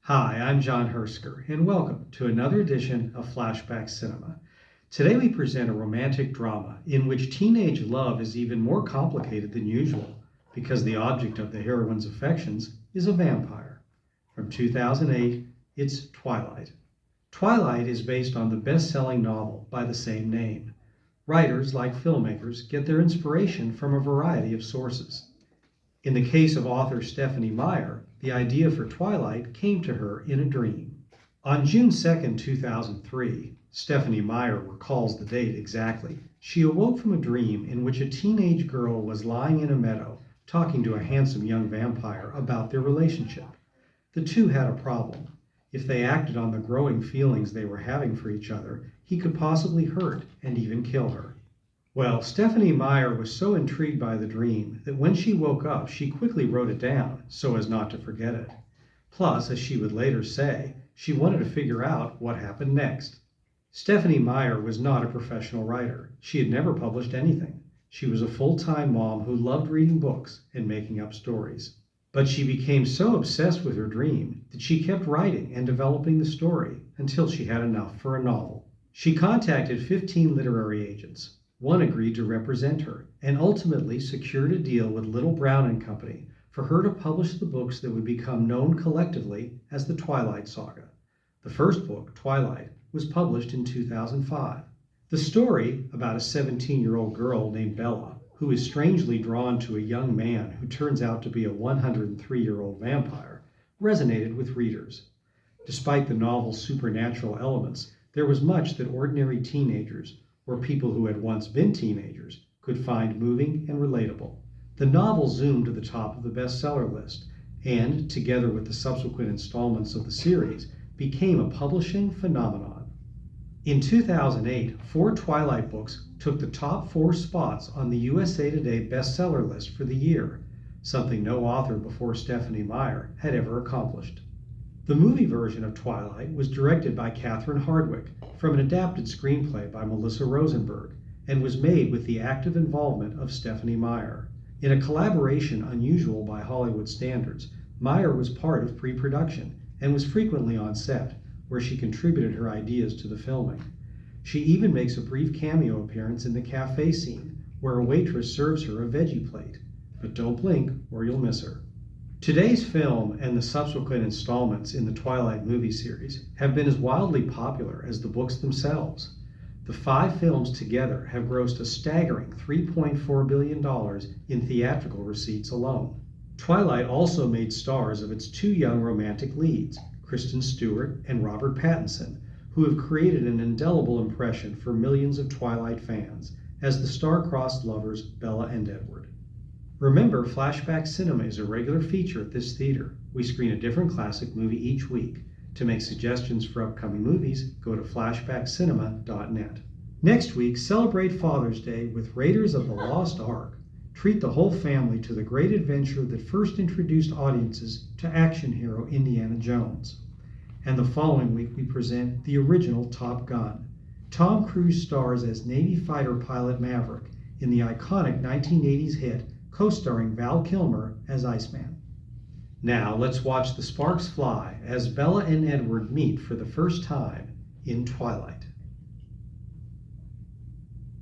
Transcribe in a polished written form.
Hi, I'm John Hersker, and welcome to another edition of Flashback Cinema. Today we present a romantic drama in which teenage love is even more complicated than usual because the object of the heroine's affections is a vampire. From 2008, it's Twilight. Twilight is based on the best-selling novel by the same name. Writers, like filmmakers, get their inspiration from a variety of sources. In the case of author Stephanie Meyer, the idea for Twilight came to her in a dream. On June 2, 2003, Stephanie Meyer recalls the date exactly. She awoke from a dream in which a teenage girl was lying in a meadow talking to a handsome young vampire about their relationship. The two had a problem. If they acted on the growing feelings they were having for each other, he could possibly hurt and even kill her. Well, Stephanie Meyer was so intrigued by the dream that when she woke up, she quickly wrote it down so as not to forget it. Plus, as she would later say, she wanted to figure out what happened next. Stephanie Meyer was not a professional writer. She had never published anything. She was a full-time mom who loved reading books and making up stories. But she became so obsessed with her dream that she kept writing and developing the story until she had enough for a novel. She contacted 15 literary agents. One agreed to represent her and ultimately secured a deal with Little Brown and Company for her to publish the books that would become known collectively as the Twilight Saga. The first book, Twilight, was published in 2005. The story, about a 17-year-old girl named Bella, who is strangely drawn to a young man who turns out to be a 103-year-old vampire, resonated with readers. Despite the novel's supernatural elements, there was much that ordinary teenagers, or people who had once been teenagers, could find moving and relatable. The novel zoomed to the top of the bestseller list and, together with the subsequent installments of the series, became a publishing phenomenon. In 2008, 4 Twilight books took the top 4 spots on the USA Today bestseller list for the year, something no author before Stephanie Meyer had ever accomplished. The movie version of Twilight was directed by Catherine Hardwicke from an adapted screenplay by Melissa Rosenberg and was made with the active involvement of Stephanie Meyer. In a collaboration unusual by Hollywood standards, Meyer was part of pre-production and was frequently on set, where she contributed her ideas to the filming. She even makes a brief cameo appearance in the cafe scene, where a waitress serves her a veggie plate. But don't blink or you'll miss her. Today's film and the subsequent installments in the Twilight movie series have been as wildly popular as the books themselves. The 5 films together have grossed a staggering $3.4 billion in theatrical receipts alone. Twilight also made stars of its 2 young romantic leads, Kristen Stewart and Robert Pattinson, who have created an indelible impression for millions of Twilight fans as the star-crossed lovers Bella and Edward. Remember, Flashback Cinema is a regular feature at this theater. We screen a different classic movie each week. To make suggestions for upcoming movies, go to flashbackcinema.net. Next week, celebrate Father's Day with Raiders of the Lost Ark. Treat the whole family to the great adventure that first introduced audiences to action hero Indiana Jones. And the following week, we present the original Top Gun. Tom Cruise stars as Navy fighter pilot Maverick in the iconic 1980s hit, co-starring Val Kilmer as Iceman. Now let's watch the sparks fly as Bella and Edward meet for the first time in Twilight.